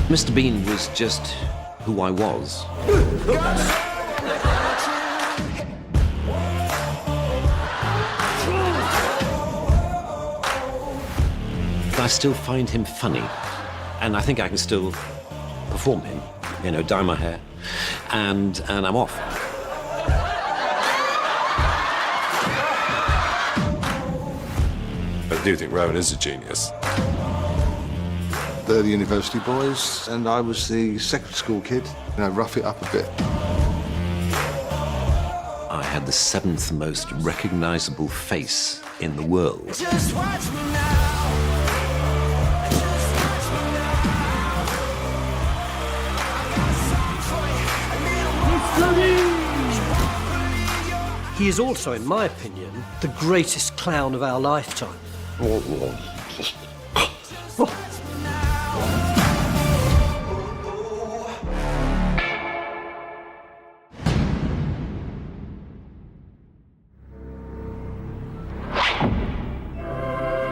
Mr. Bean was just who I was. I still find him funny, and I think I can still perform him, you know, dye my hair, and I'm off. I do think Rowan is a genius. They're the university boys, and I was the secondary school kid. You know, rough it up a bit. I had the 7th most recognizable face in the world. Just watch me now. Just watch me now. I got something for you, a little more. He is also, in my opinion, the greatest clown of our lifetime.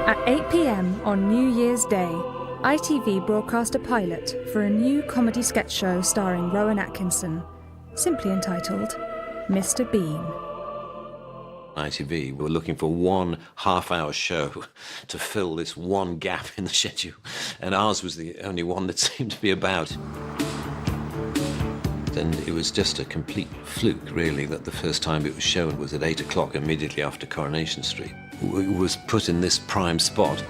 At 8 p.m. on New Year's Day, ITV broadcast a pilot for a new comedy sketch show starring Rowan Atkinson, simply entitled Mr. Bean. ITV were looking for one half-hour show to fill this one gap in the schedule, and ours was the only one that seemed to be about. And it was just a complete fluke, really, that the first time it was shown was at 8 o'clock immediately after Coronation Street. It was put in this prime spot.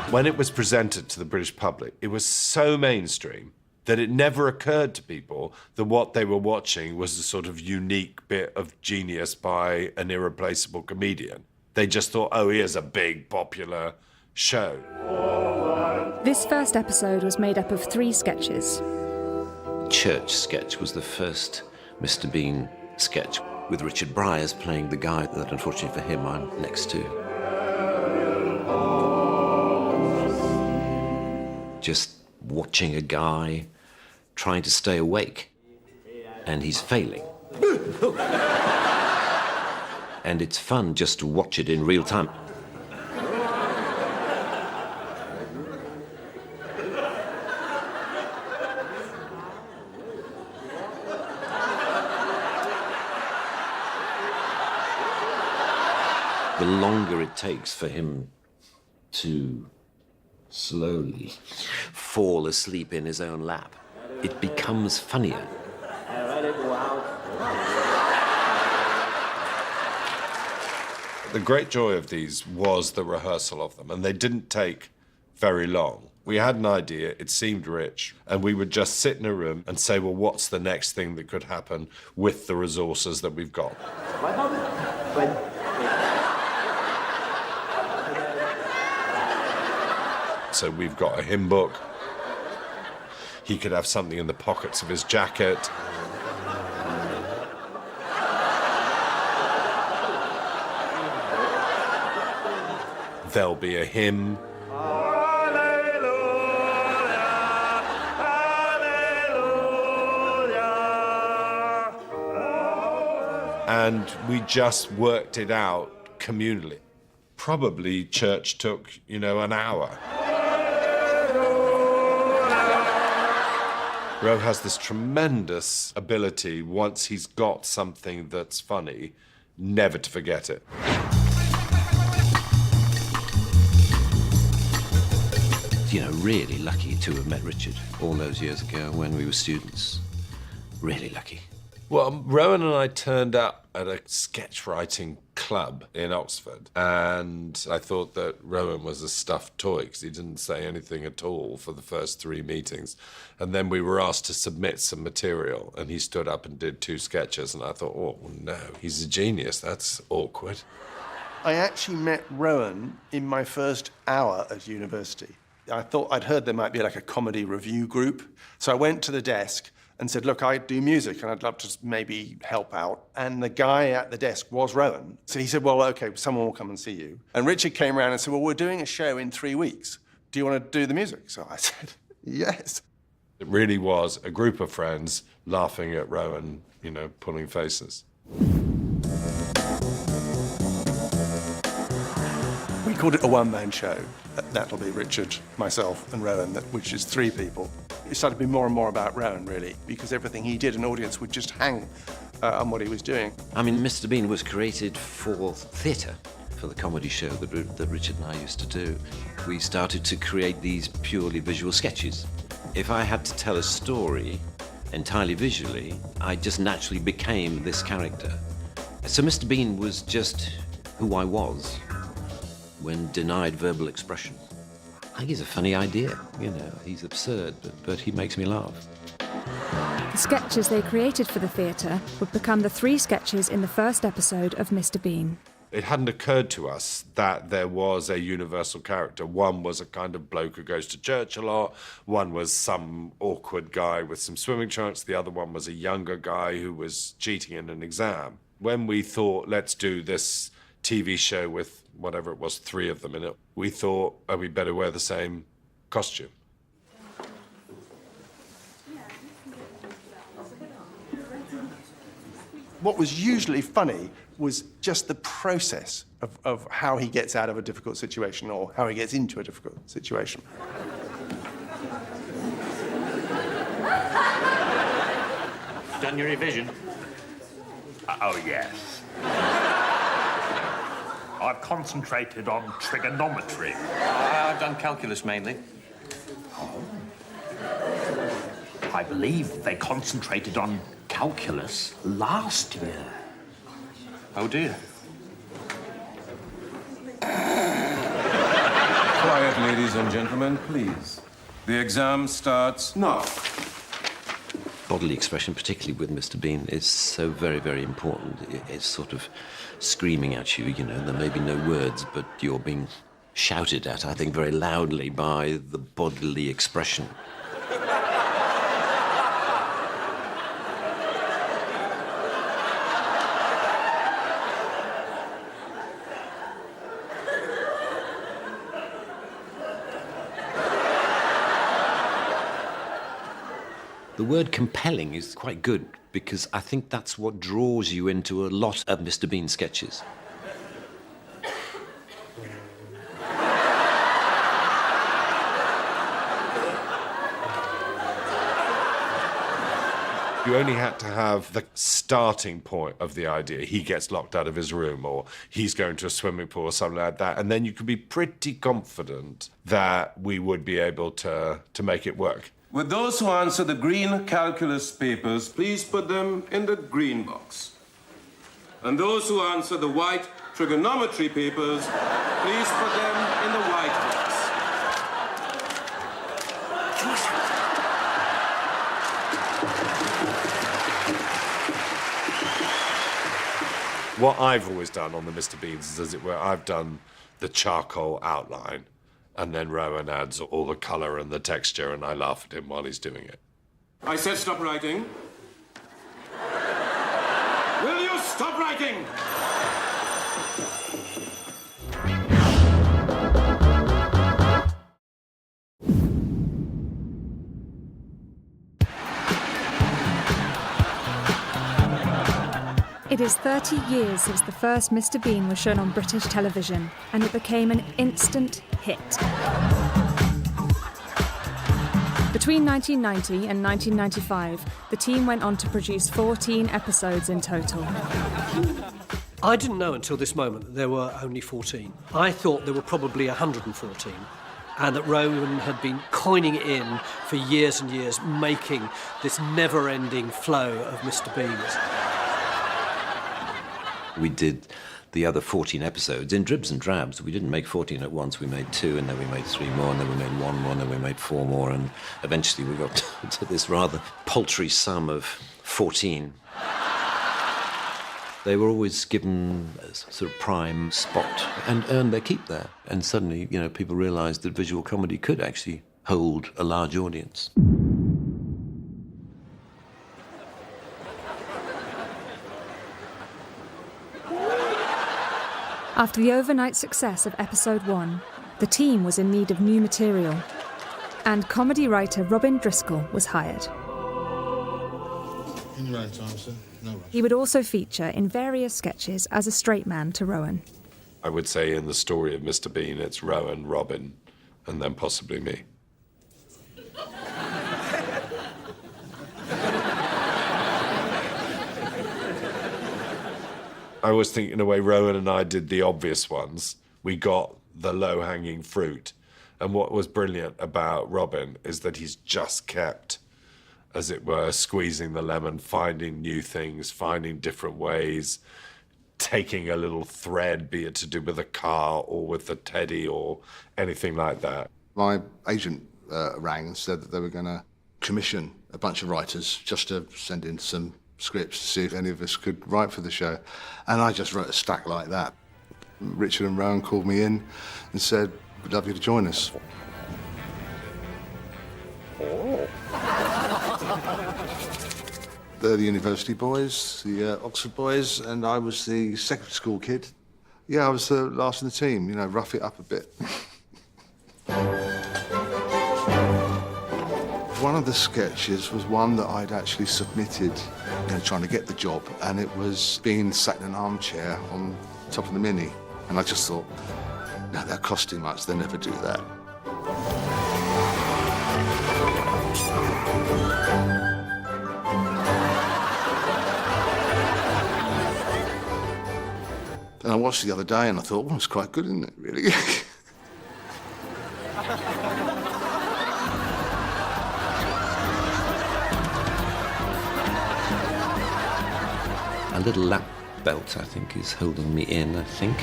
When it was presented to the British public, it was so mainstream that it never occurred to people that what they were watching was a sort of unique bit of genius by an irreplaceable comedian. They just thought, oh, here's a big, popular show. This first episode was made up of 3 sketches. Church sketch was the first Mr. Bean sketch, with Richard Briers playing the guy that, unfortunately for him, I'm next to. Just watching a guy trying to stay awake, and he's failing. And it's fun just to watch it in real time. The longer it takes for him to slowly fall asleep in his own lap, it becomes funnier. The great joy of these was the rehearsal of them, and they didn't take very long. We had an idea, it seemed rich, and we would just sit in a room and say, well, what's the next thing that could happen with the resources that we've got? So we've got a hymn book. He could have something in the pockets of his jacket. There'll be a hymn. And we just worked it out communally. Probably church took, you know, an hour. Ro has this tremendous ability, once he's got something that's funny, never to forget it. You know, really lucky to have met Richard all those years ago when we were students. Really lucky. Well, Rowan and I turned up at a sketch writing club in Oxford, and I thought that Rowan was a stuffed toy because he didn't say anything at all for the first 3 meetings. And then we were asked to submit some material, and he stood up and did 2 sketches, and I thought, oh, no, he's a genius. That's awkward. I actually met Rowan in my first hour at university. I thought I'd heard there might be like a comedy review group. So I went to the desk and said, look, I do music and I'd love to maybe help out. And the guy at the desk was Rowan. So he said, well, okay, someone will come and see you. And Richard came around and said, well, we're doing a show in 3 weeks. Do you want to do the music? So I said, yes. It really was a group of friends laughing at Rowan, you know, pulling faces. We called it a one-man show. That'll be Richard, myself, and Rowan, which is 3 people. It started to be more and more about Rowan, really, because everything he did, an audience would just hang on what he was doing. I mean, Mr. Bean was created for theatre, for the comedy show that Richard and I used to do. We started to create these purely visual sketches. If I had to tell a story entirely visually, I just naturally became this character. So Mr. Bean was just who I was when denied verbal expression. I think he's a funny idea, you know. He's absurd, but he makes me laugh. The sketches they created for the theatre would become the 3 sketches in the first episode of Mr. Bean. It hadn't occurred to us that there was a universal character. One was a kind of bloke who goes to church a lot. One was some awkward guy with some swimming trunks. The other one was a younger guy who was cheating in an exam. When we thought, let's do this TV show with whatever it was, 3 of them in it, we thought, oh, we better wear the same costume. What was usually funny was just the process of how he gets out of a difficult situation or how he gets into a difficult situation. Done your revision? Oh, yes. I've concentrated on trigonometry. I've done calculus mainly. I believe they concentrated on calculus last year. Oh, dear. Quiet, ladies and gentlemen, please. The exam starts now. Bodily expression, particularly with Mr. Bean, is so very, very important. It's sort of screaming at you, you know. There may be no words, but you're being shouted at, I think, very loudly by the bodily expression. The word compelling is quite good because I think that's what draws you into a lot of Mr. Bean sketches. You only had to have the starting point of the idea. He gets locked out of his room, or he's going to a swimming pool or something like that, and then you could be pretty confident that we would be able to make it work. With those who answer the green calculus papers, please put them in the green box. And those who answer the white trigonometry papers, please put them in the white box. What I've always done on the Mr. Beans is, as it were, I've done the charcoal outline, and then Rowan adds all the colour and the texture, and I laugh at him while he's doing it. I said stop writing. Will you stop writing? It is 30 years since the first Mr. Bean was shown on British television, and it became an instant hit. Between 1990 and 1995, the team went on to produce 14 episodes in total. I didn't know until this moment that there were only 14. I thought there were probably 114, and that Rowan had been coining it in for years and years, making this never-ending flow of Mr. Beans. We did the other 14 episodes in dribs and drabs. We didn't make 14 at once. We made 2, and then we made 3 more, and then we made 1 more, and then we made 4 more, and eventually we got to this rather paltry sum of 14. They were always given a sort of prime spot and earned their keep there. And suddenly, you know, people realised that visual comedy could actually hold a large audience. After the overnight success of episode 1, the team was in need of new material, and comedy writer Robin Driscoll was hired. In your own time, sir. No rush. He would also feature in various sketches as a straight man to Rowan. I would say in the story of Mr. Bean, it's Rowan, Robin, and then possibly me. I always think, in a way, Rowan and I did the obvious ones. We got the low-hanging fruit. And what was brilliant about Robin is that he's just kept, as it were, squeezing the lemon, finding new things, finding different ways, taking a little thread, be it to do with a car or with the teddy or anything like that. My agent rang and said that they were going to commission a bunch of writers just to send in some scripts to see if any of us could write for the show. And I just wrote a stack like that. Richard and Rowan called me in and said, "We'd love you to join us." They're the university boys, the Oxford boys, and I was the secondary school kid. Yeah, I was the last in the team, you know, rough it up a bit. One of the sketches was one that I'd actually submitted, you know, trying to get the job, and it was being sat in an armchair on top of the Mini. And I just thought, no, that cost too much, they'll never do that. And I watched it the other day and I thought, well, it's quite good, isn't it, really? A little lap belt, I think, is holding me in, I think.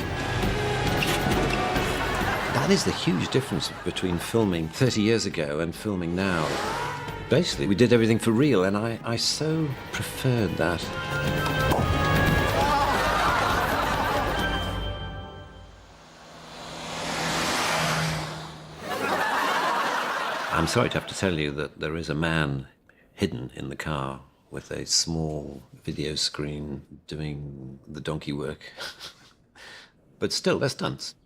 That is the huge difference between filming 30 years ago and filming now. Basically, we did everything for real, and I so preferred that. I'm sorry to have to tell you that there is a man hidden in the car with a small video screen doing the donkey work. But still, they're stunts.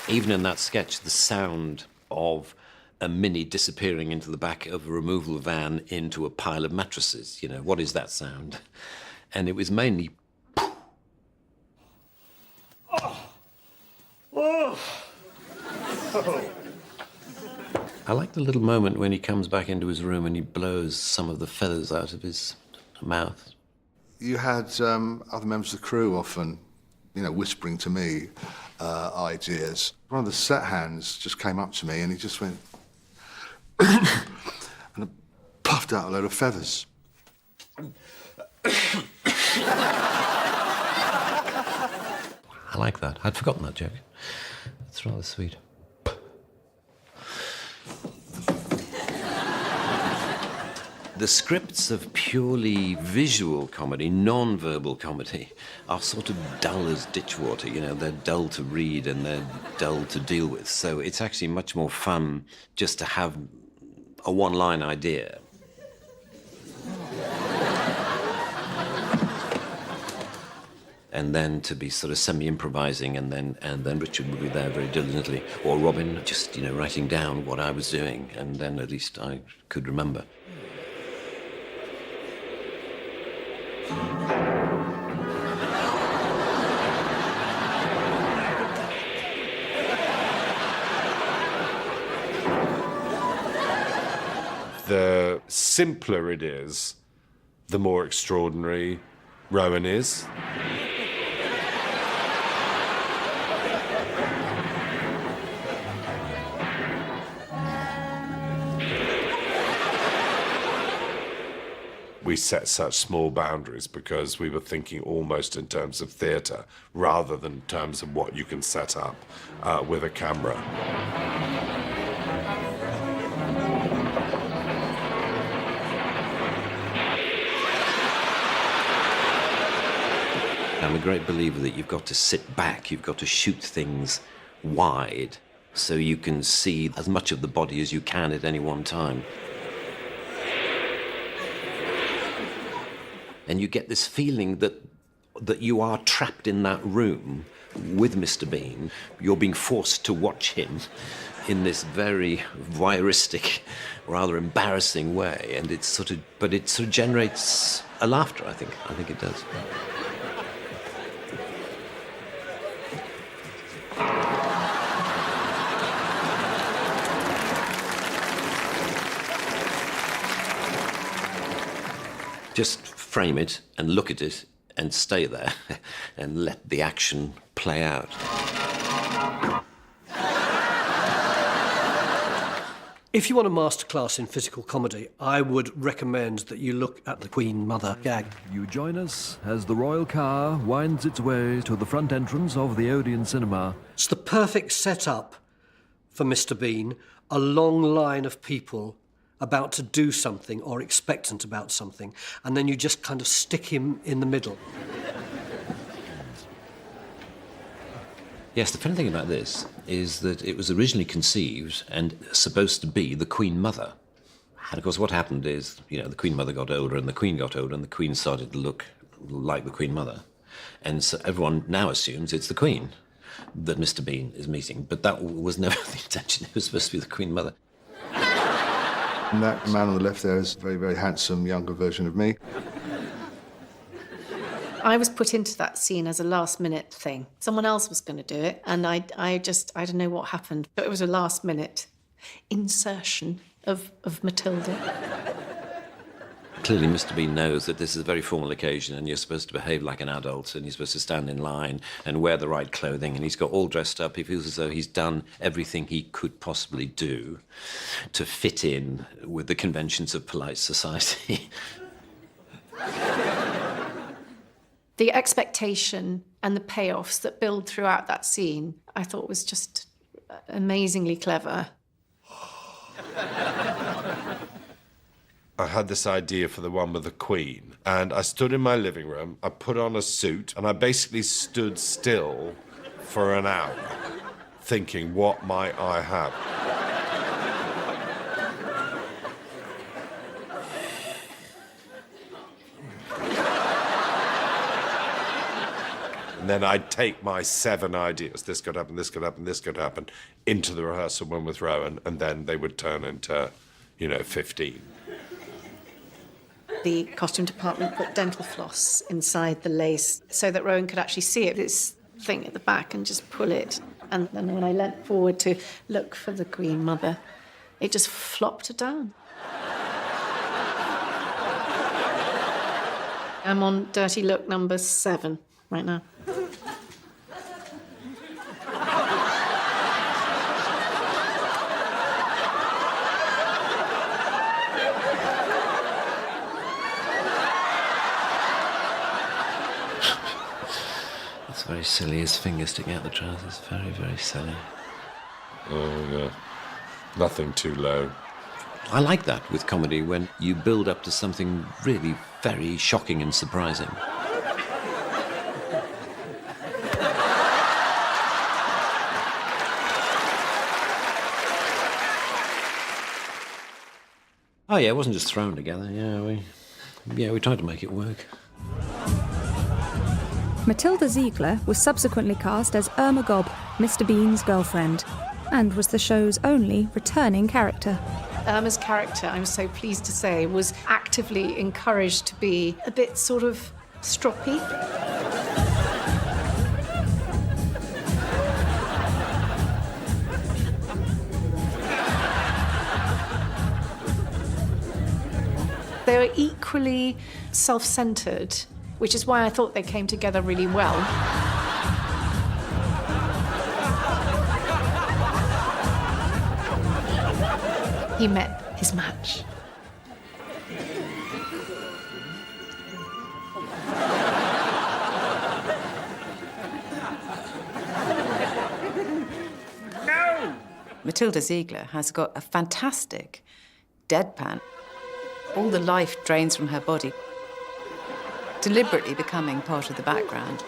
Even in that sketch, the sound of a Mini disappearing into the back of a removal van into a pile of mattresses, you know, what is that sound? And it was mainly... I like the little moment when he comes back into his room and he blows some of the feathers out of his mouth. You had other members of the crew often, you know, whispering to me ideas. One of the set hands just came up to me and he just went and puffed out a load of feathers. I like that. I'd forgotten that joke. It's rather sweet. The scripts of purely visual comedy, non-verbal comedy, are sort of dull as ditchwater. You know, they're dull to read and they're dull to deal with. So it's actually much more fun just to have a one-line idea. And then to be sort of semi-improvising, and then Richard would be there very diligently, or Robin, just, you know, writing down what I was doing, and then at least I could remember. The simpler it is, the more extraordinary Rowan is. We set such small boundaries because we were thinking almost in terms of theatre rather than in terms of what you can set up with a camera. I'm a great believer that you've got to sit back, you've got to shoot things wide so you can see as much of the body as you can at any one time. And you get this feeling that you are trapped in that room with Mr. Bean. You're being forced to watch him in this very voyeuristic, rather embarrassing way, and it sort of generates a laughter. I think it does. Just frame it and look at it and stay there and let the action play out. If you want a masterclass in physical comedy, I would recommend that you look at the Queen Mother gag. You join us as the royal car winds its way to the front entrance of the Odeon Cinema. It's the perfect setup for Mr. Bean, a long line of people about to do something or expectant about something, and then you just kind of stick him in the middle. Yes, the funny thing about this is that it was originally conceived and supposed to be the Queen Mother. And of course what happened is, the Queen Mother got older and the Queen got older and the Queen started to look like the Queen Mother. And so everyone now assumes it's the Queen that Mr. Bean is meeting, but that was never the intention. It was supposed to be the Queen Mother. And that man on the left there is a very, very handsome, younger version of me. I was put into that scene as a last-minute thing. Someone else was going to do it, and I don't know what happened, but it was a last-minute insertion of Matilda. Clearly, Mr. Bean knows that this is a very formal occasion and you're supposed to behave like an adult and you're supposed to stand in line and wear the right clothing, and he's got all dressed up. He feels as though he's done everything he could possibly do to fit in with the conventions of polite society. The expectation and the payoffs that build throughout that scene, I thought was just amazingly clever. I had this idea for the one with the Queen, and I stood in my living room, I put on a suit, and I basically stood still for an hour, thinking, what might I have? And then I'd take my 7 ideas, this could happen, this could happen, this could happen, into the rehearsal room with Rowan, and then they would turn into, 15. The costume department put dental floss inside the lace so that Rowan could actually see it, this thing at the back, and just pull it. And then when I leant forward to look for the Queen Mother, it just flopped down. I'm on dirty look number 7 right now. It's very silly, his fingers sticking out the trousers. Very, very silly. Oh, yeah. Nothing too low. I like that with comedy, when you build up to something really very shocking and surprising. Oh yeah, it wasn't just thrown together. We tried to make it work. Matilda Ziegler was subsequently cast as Irma Gobb, Mr. Bean's girlfriend, and was the show's only returning character. Irma's character, I'm so pleased to say, was actively encouraged to be a bit sort of stroppy. They were equally self-centred, which is why I thought they came together really well. He met his match. Matilda Ziegler has got a fantastic deadpan. All the life drains from her body, deliberately becoming part of the background.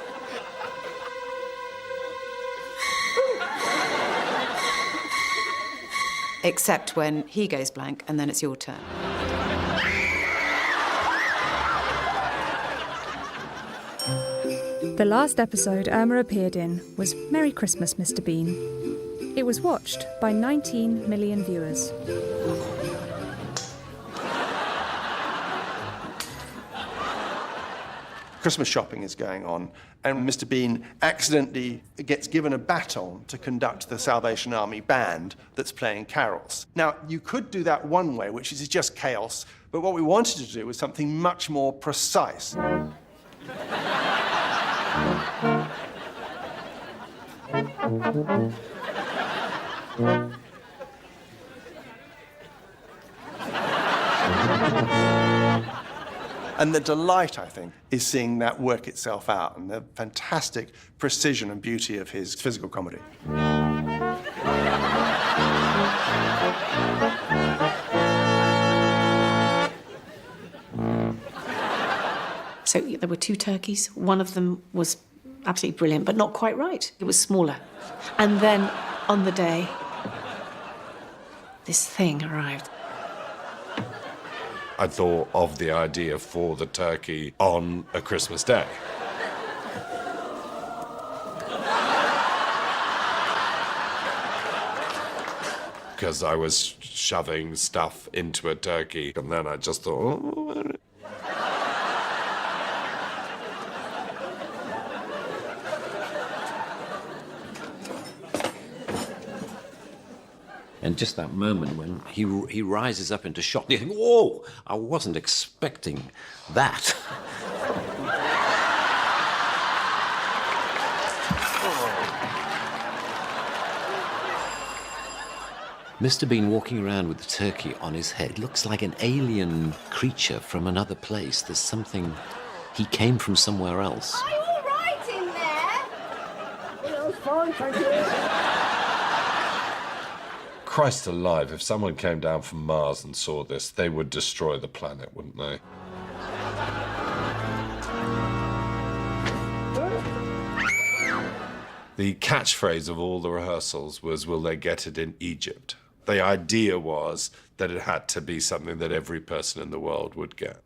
Except when he goes blank and then it's your turn. The last episode Irma appeared in was Merry Christmas, Mr. Bean. It was watched by 19 million viewers. Christmas shopping is going on, and Mr. Bean accidentally gets given a baton to conduct the Salvation Army band that's playing carols. Now, you could do that one way, which is just chaos, but what we wanted to do was something much more precise. And the delight, I think, is seeing that work itself out and the fantastic precision and beauty of his physical comedy. So there were two turkeys. One of them was absolutely brilliant, but not quite right. It was smaller. And then on the day, this thing arrived. I thought of the idea for the turkey on a Christmas day. Because I was shoving stuff into a turkey, and then I just thought, oh. And just that moment when he rises up into shot, you think, whoa, I wasn't expecting that. Mr. Bean walking around with the turkey on his head looks like an alien creature from another place. There's something... He came from somewhere else. Are you all right in there? Yeah, fine, thank you. Christ alive, if someone came down from Mars and saw this, they would destroy the planet, wouldn't they? The catchphrase of all the rehearsals was, will they get it in Egypt? The idea was that it had to be something that every person in the world would get.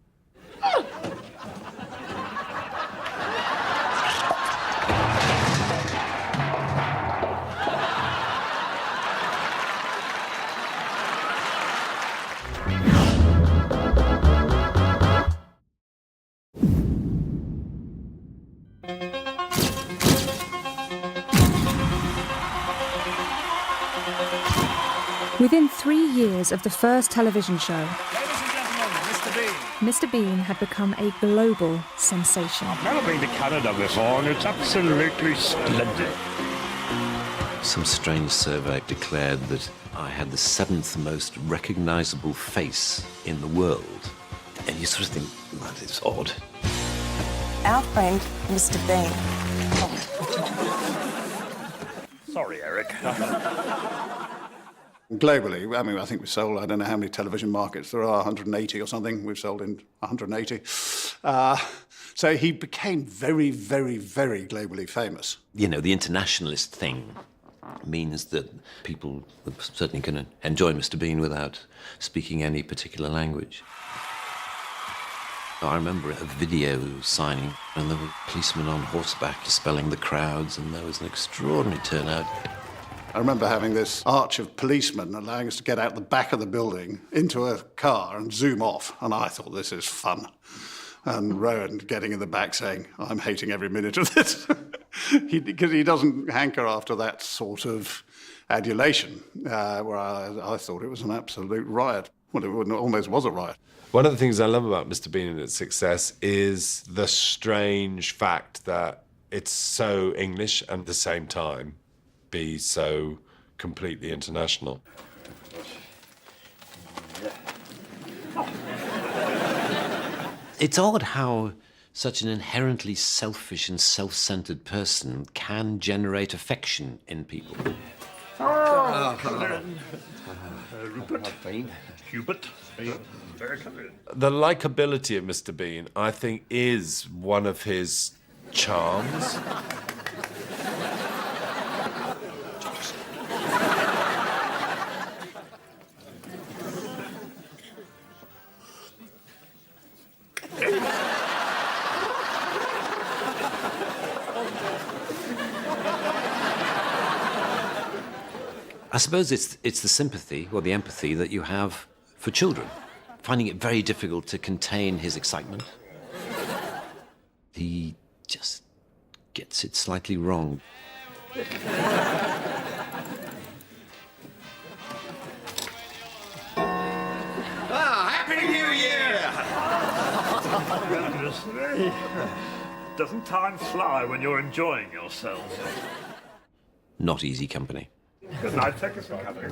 Within 3 years of the first television show, Ladies and gentlemen, Mr. Bean. Mr. Bean had become a global sensation. I've never been to Canada before, and it's absolutely splendid. Some strange survey declared that I had the 7th most recognizable face in the world. And you sort of think, that is odd. Our friend, Mr. Bean. Sorry, Eric. Globally, I mean, I think we've sold, I don't know how many television markets there are, 180 or something. We've sold in 180. So he became very, very, very globally famous. You know, the internationalist thing means that people are certainly going to enjoy Mr. Bean without speaking any particular language. I remember a video signing, and there were policemen on horseback dispelling the crowds, and there was an extraordinary turnout. I remember having this arch of policemen allowing us to get out the back of the building into a car and zoom off, and I thought, this is fun. And Rowan getting in the back saying, I'm hating every minute of this. Because he doesn't hanker after that sort of adulation, where I thought it was an absolute riot. Well, it almost was a riot. One of the things I love about Mr. Bean and its success is the strange fact that it's so English and at the same time be so completely international. It's odd how such an inherently selfish and self-centered person can generate affection in people. Rupert. Hubert. The likability of Mr. Bean, I think, is one of his charms. suppose it's the sympathy or the empathy that you have for children, finding it very difficult to contain his excitement. He just gets it slightly wrong. Happy New Year! Goodness me. Doesn't time fly when you're enjoying yourself? Not easy company. Good night, take us some company.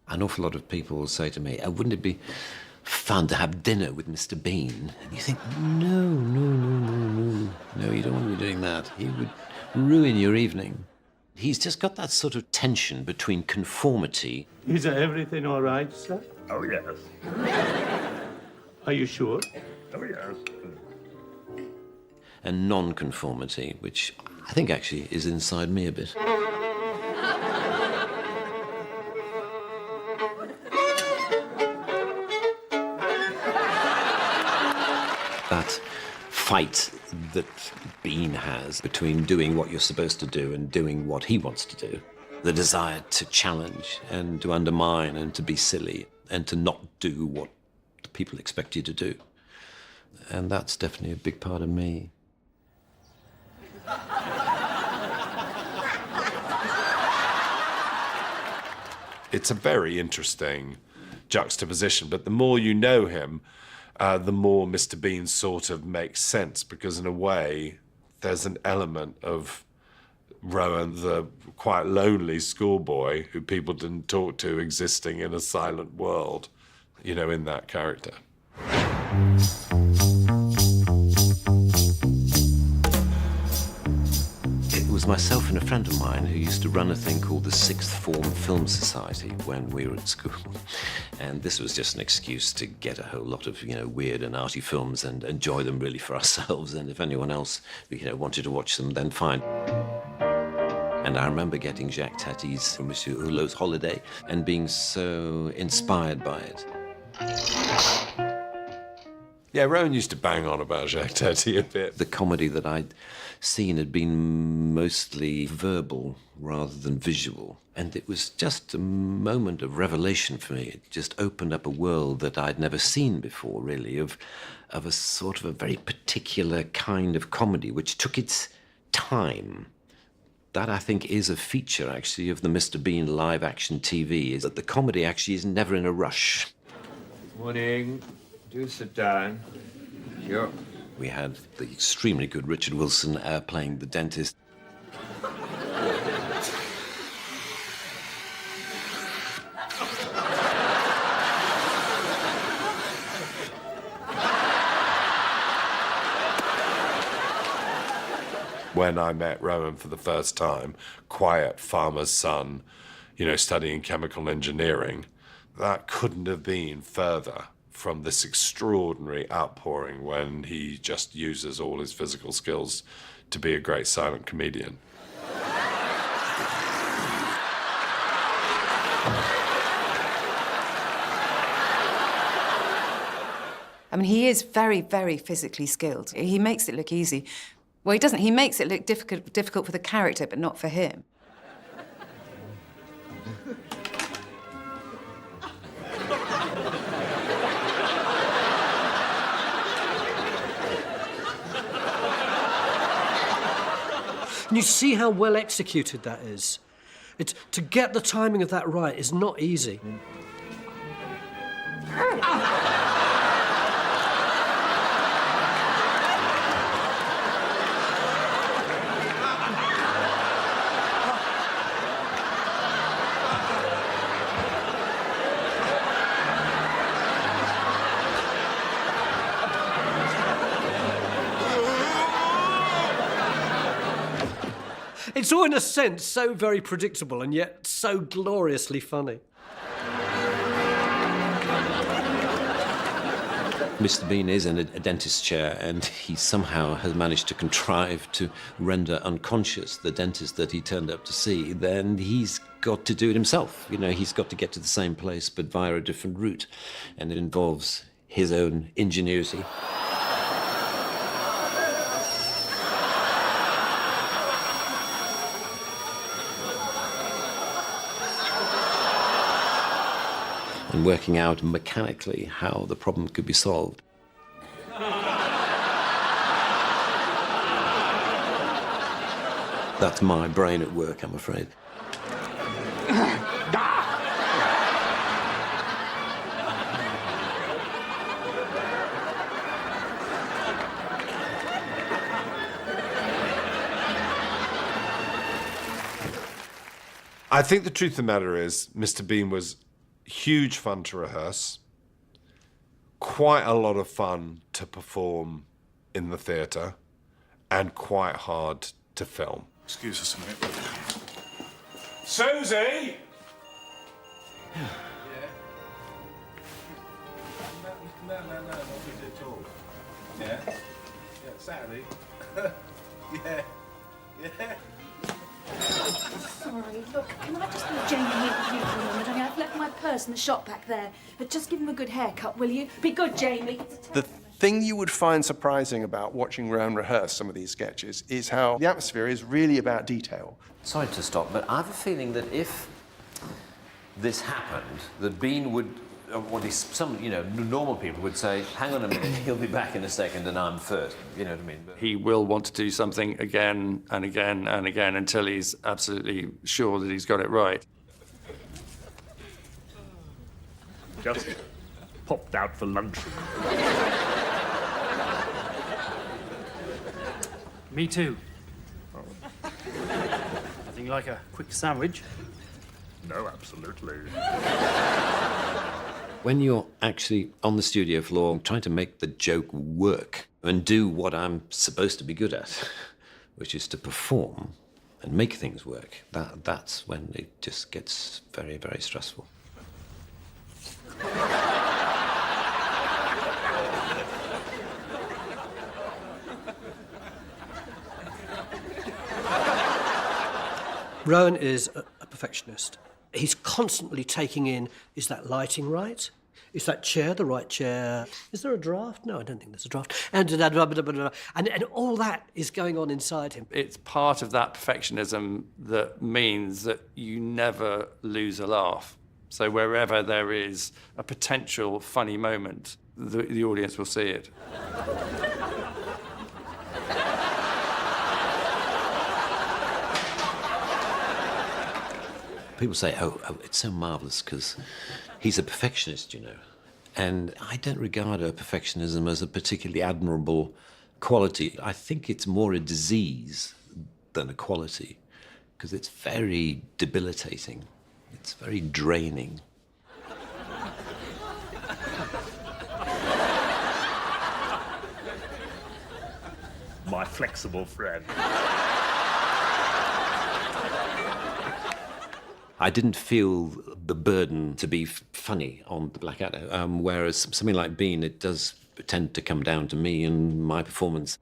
An awful lot of people will say to me, wouldn't it be fun to have dinner with Mr. Bean? And you think, no, you don't want to be doing that. He would ruin your evening. He's just got that sort of tension between conformity. Is everything all right, sir? Oh, yes. Are you sure? Oh, yes. And non-conformity, which I think actually is inside me a bit. That fight that Bean has between doing what you're supposed to do and doing what he wants to do. The desire to challenge and to undermine and to be silly and to not do what the people expect you to do. And that's definitely a big part of me. It's a very interesting juxtaposition, but the more you know him, the more Mr. Bean sort of makes sense, because in a way, there's an element of Rowan, the quite lonely schoolboy who people didn't talk to, existing in a silent world, you know, in that character. It was myself and a friend of mine who used to run a thing called the Sixth Form Film Society when we were at school. And this was just an excuse to get a whole lot of, weird and arty films and enjoy them really for ourselves. And if anyone else, wanted to watch them, then fine. And I remember getting Jacques Tati's Monsieur Hulot's Holiday and being so inspired by it. Yeah, Rowan used to bang on about Jacques Tati a bit. The comedy that I'd seen had been mostly verbal rather than visual. And it was just a moment of revelation for me. It just opened up a world that I'd never seen before, really, of a sort of a very particular kind of comedy, which took its time. That, I think, is a feature, actually, of the Mr. Bean live-action TV, is that the comedy actually is never in a rush. Morning. Do sit down. Sure. We had the extremely good Richard Wilson playing the dentist. When I met Rowan for the first time, quiet farmer's son, studying chemical engineering, that couldn't have been further from this extraordinary outpouring when he just uses all his physical skills to be a great silent comedian. I mean, he is very, very physically skilled. He makes it look easy. Well, he doesn't. He makes it look difficult for the character, but not for him. And you see how well executed that is. To get the timing of that right is not easy. It's all, in a sense, so very predictable and yet so gloriously funny. Mr. Bean is in a dentist's chair, and he somehow has managed to contrive to render unconscious the dentist that he turned up to see. Then he's got to do it himself. He's got to get to the same place, but via a different route. And it involves his own ingenuity. and working out mechanically how the problem could be solved. That's my brain at work, I'm afraid. I think the truth of the matter is, Mr. Bean was huge fun to rehearse, quite a lot of fun to perform in the theatre, and quite hard to film. Excuse us a minute. Susie! No, not at all. Yeah? Yeah, Saturday. Yeah. Sorry, look, can I just leave Jamie here with you for a moment? I mean, I've left my purse in the shop back there. But just give him a good haircut, will you? Be good, Jamie. The thing you would find surprising about watching Rowan rehearse some of these sketches is how the atmosphere is really about detail. Sorry to stop, but I have a feeling that if this happened, that Bean would, some normal people would say, hang on a minute, he'll be back in a second and I'm first. You know what I mean? He will want to do something again and again and again until he's absolutely sure that he's got it right. Just popped out for lunch. Me too. Nothing like a quick sandwich. No, absolutely. When you're actually on the studio floor trying to make the joke work and do what I'm supposed to be good at, which is to perform and make things work, that's when it just gets very, very stressful. Rowan is a perfectionist. He's constantly taking in, is that lighting right? Is that chair the right chair? Is there a draft? No, I don't think there's a draft. And all that is going on inside him. It's part of that perfectionism that means that you never lose a laugh. So wherever there is a potential funny moment, the audience will see it. People say, oh, it's so marvellous because he's a perfectionist, you know. And I don't regard her perfectionism as a particularly admirable quality. I think it's more a disease than a quality because it's very debilitating. It's very draining. My flexible friend. I didn't feel the burden to be funny on the Blackadder, whereas something like Bean, it does tend to come down to me and my performance.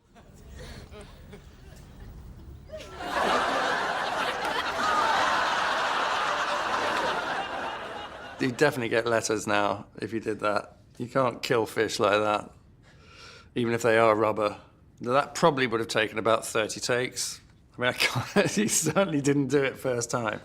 You'd definitely get letters now if you did that. You can't kill fish like that, even if they are rubber. That probably would have taken about 30 takes. I mean, he certainly didn't do it first time.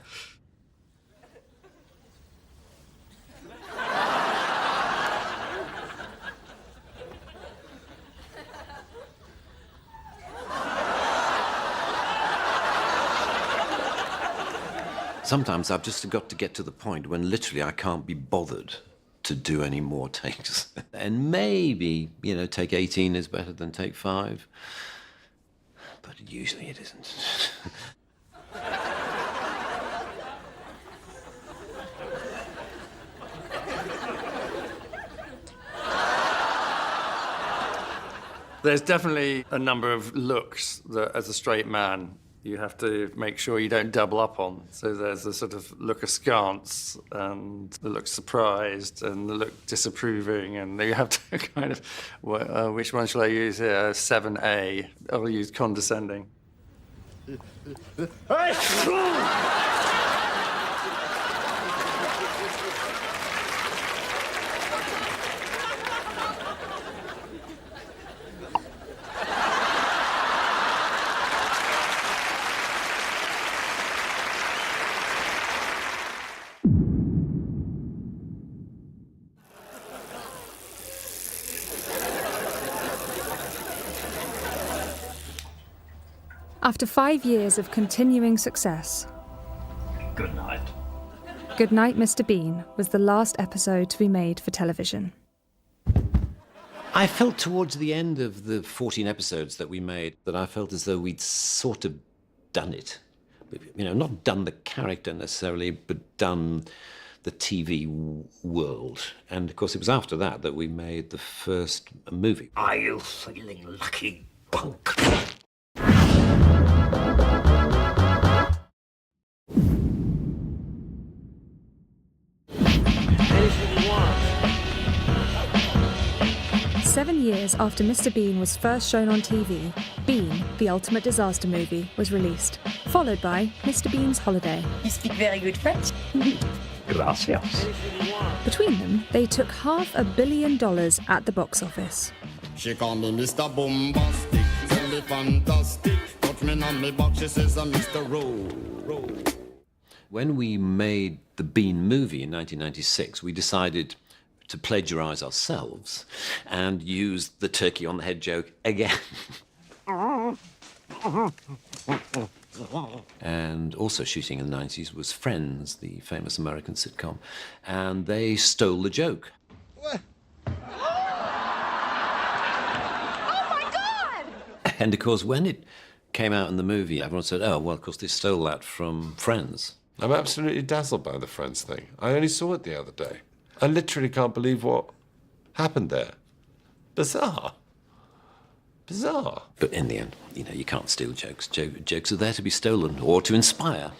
Sometimes I've just got to get to the point when literally I can't be bothered to do any more takes. And maybe, take 18 is better than take 5. But usually it isn't. There's definitely a number of looks that, as a straight man, you have to make sure you don't double up on. So there's the sort of look askance, and the look surprised, and the look disapproving, and you have to kind of, which one shall I use here? 7A. I'll use condescending. After 5 years of continuing success, Good night. Goodnight, Mr. Bean was the last episode to be made for television. I felt towards the end of the 14 episodes that we made that I felt as though we'd sort of done it. You know, not done the character necessarily, but done the TV world. And of course, it was after that that we made the first movie. Are you feeling lucky, punk? Anything you want. 7 years after Mr. Bean was first shown on TV, Bean, the ultimate disaster movie, was released, followed by Mr. Bean's Holiday. You speak very good French. Gracias. Between them, they took $500 million at the box office. She call me Mr. Bombastic, tell me fantastic. Touch me on me box, she says I'm Mr. Roll. When we made the Bean movie in 1996, we decided to plagiarize ourselves and use the turkey on the head joke again. And also shooting in the 90s was Friends, the famous American sitcom, and they stole the joke. Oh my God! And of course, when it came out in the movie, everyone said, oh, well, of course, they stole that from Friends. I'm absolutely dazzled by the Friends thing. I only saw it the other day. I literally can't believe what happened there. Bizarre. Bizarre. But in the end, you know, you can't steal jokes. Jokes are there to be stolen or to inspire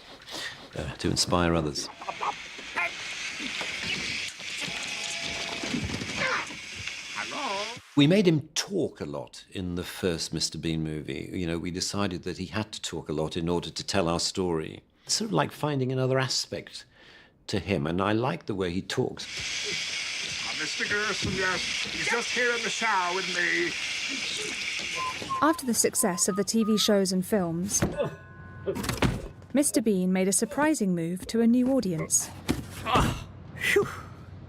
others. We made him talk a lot in the first Mr. Bean movie. You know, we decided that he had to talk a lot in order to tell our story. It's sort of like finding another aspect to him, and I like the way he talks. Mr. Gerson, yes, he's just here in the shower with me. After the success of the TV shows and films, Mr. Bean made a surprising move to a new audience.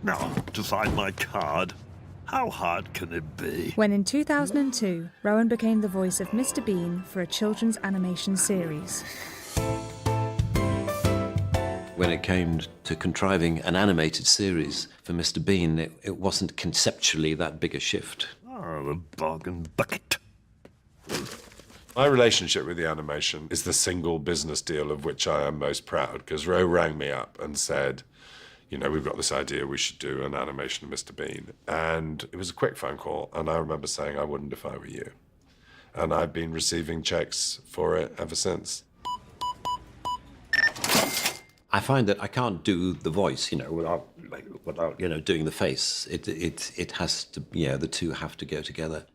Now, to find my card. How hard can it be? When in 2002, Rowan became the voice of Mr. Bean for a children's animation series. When it came to contriving an animated series for Mr. Bean, it wasn't conceptually that big a shift. Oh, a bargain bucket. My relationship with the animation is the single business deal of which I am most proud, because Ro rang me up and said, you know, we've got this idea, we should do an animation of Mr. Bean. And it was a quick phone call, and I remember saying I wouldn't if I were you. And I've been receiving checks for it ever since. I find that I can't do the voice, you know, without you know, doing the face. It has to, yeah, the two have to go together.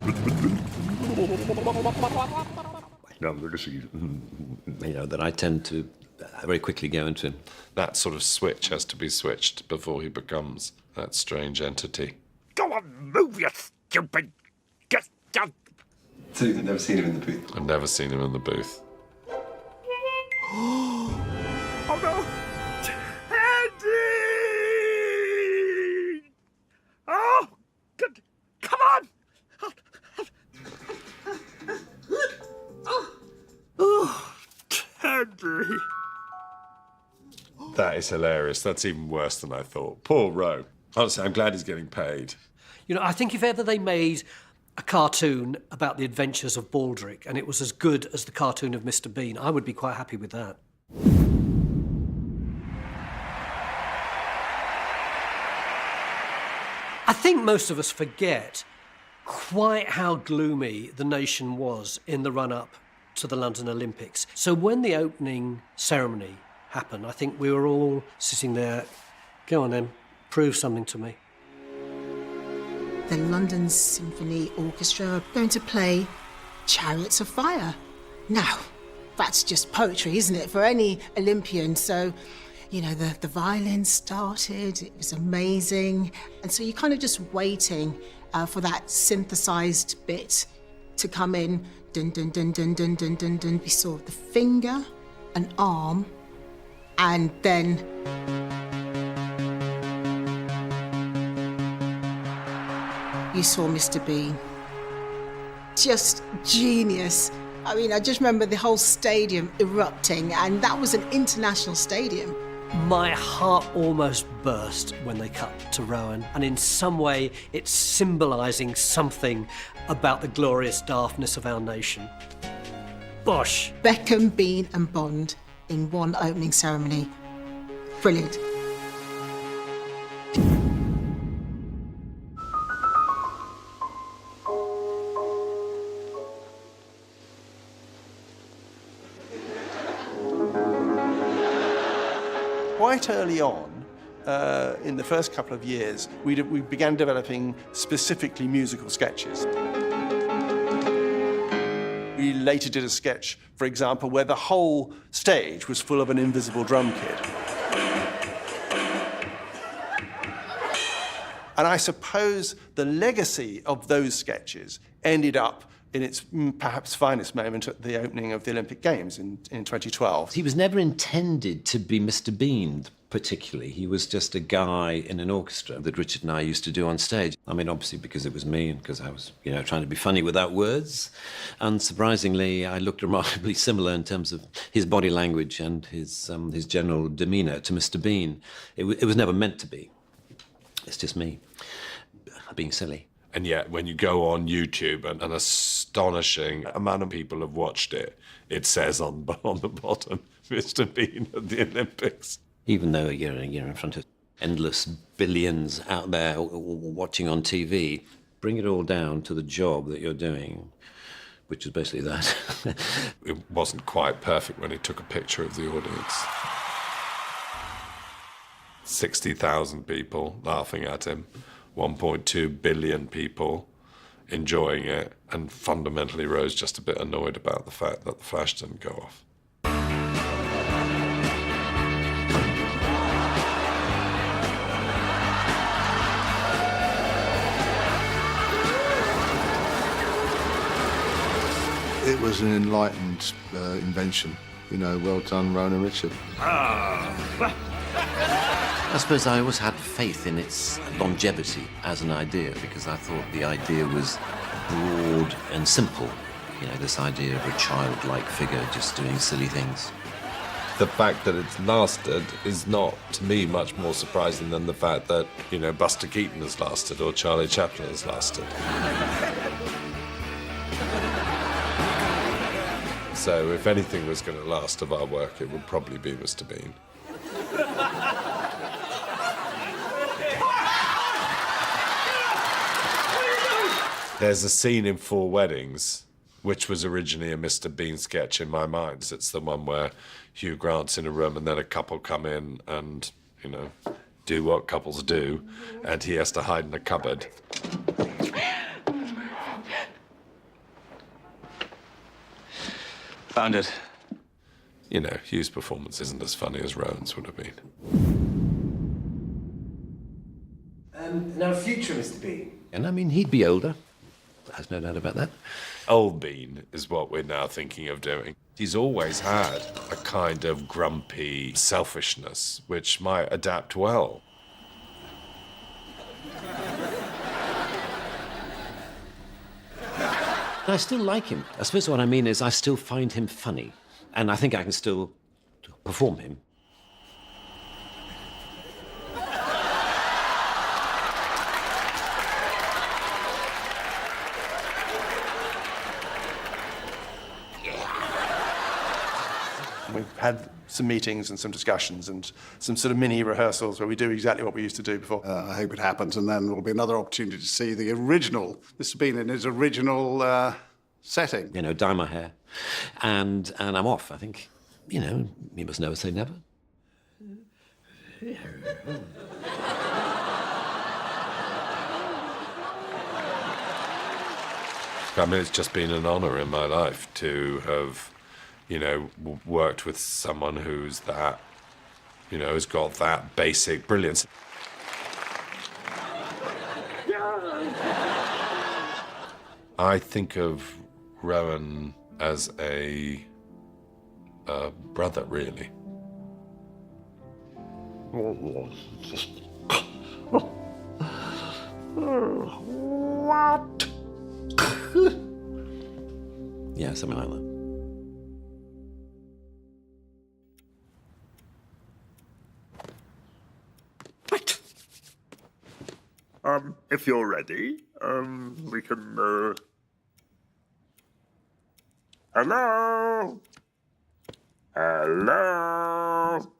You know, that I tend to very quickly go into. That sort of switch has to be switched before he becomes that strange entity. Go on, move, you stupid. Get down. So you've never seen him in the booth? I've never seen him in the booth. Oh no! Andy! Oh, good. Come on! Oh, Teddy. That is hilarious. That's even worse than I thought. Poor Ro. Honestly, I'm glad he's getting paid. You know, I think if ever they made a cartoon about the adventures of Baldric and it was as good as the cartoon of Mr. Bean, I would be quite happy with that. I think most of us forget quite how gloomy the nation was in the run-up to the London Olympics. So when the opening ceremony happened, I think we were all sitting there, go on then, prove something to me. The London Symphony Orchestra are going to play Chariots of Fire. Now, that's just poetry, isn't it, for any Olympian? So, you know, the violin started, it was amazing. And so you're kind of just waiting for that synthesized bit to come in. Dun, dun, dun, dun, dun, dun, dun, dun. We saw the finger, an arm, and then you saw Mr. Bean. Just genius. I mean, I just remember the whole stadium erupting, and that was an international stadium. My heart almost burst when they cut to Rowan, and in some way it's symbolising something about the glorious daftness of our nation. Bosh! Beckham, Bean and Bond in one opening ceremony. Brilliant. Quite early on, in the first couple of years, we began developing specifically musical sketches. We later did a sketch, for example, where the whole stage was full of an invisible drum kit. And I suppose the legacy of those sketches ended up in its perhaps finest moment at the opening of the Olympic Games in 2012. He was never intended to be Mr. Bean, particularly. He was just a guy in an orchestra that Richard and I used to do on stage. I mean, obviously because it was me and because I was, trying to be funny without words. Unsurprisingly, I looked remarkably similar in terms of his body language and his general demeanour to Mr. Bean. It was never meant to be. It's just me being silly. And yet, when you go on YouTube, and an astonishing amount of people have watched it, it says on the bottom, Mr. Bean at the Olympics. Even though you're in front of endless billions out there watching on TV, bring it all down to the job that you're doing, which is basically that. It wasn't quite perfect when he took a picture of the audience. 60,000 people laughing at him. 1.2 billion people enjoying it, and fundamentally Rose just a bit annoyed about the fact that the flash didn't go off. It was an enlightened invention. Well done, Rowan and Richard. I suppose I always had faith in its longevity as an idea, because I thought the idea was broad and simple. This idea of a childlike figure just doing silly things. The fact that it's lasted is not, to me, much more surprising than the fact that, Buster Keaton has lasted or Charlie Chaplin has lasted. So if anything was going to last of our work, it would probably be Mr. Bean. There's a scene in Four Weddings, which was originally a Mr. Bean sketch in my mind. It's the one where Hugh Grant's in a room and then a couple come in and, do what couples do, and he has to hide in a cupboard. Found it. Hugh's performance isn't as funny as Rowan's would have been. Now, future Mr. Bean. And I mean, he'd be older. There's no doubt about that. Old Bean is what we're now thinking of doing. He's always had a kind of grumpy selfishness, which might adapt well. I still like him. I suppose what I mean is I still find him funny, and I think I can still perform him. We've had some meetings and some discussions and some sort of mini rehearsals where we do exactly what we used to do before. I hope it happens, and then there'll be another opportunity to see the original Mr. Bean in his original setting. Dye my hair, and I'm off. I think, you must never say never. I mean, it's just been an honour in my life to have, worked with someone who's that, has got that basic brilliance. I think of Rowan as a brother, really. Yeah, something like that. If you're ready, we can, Hello? Hello?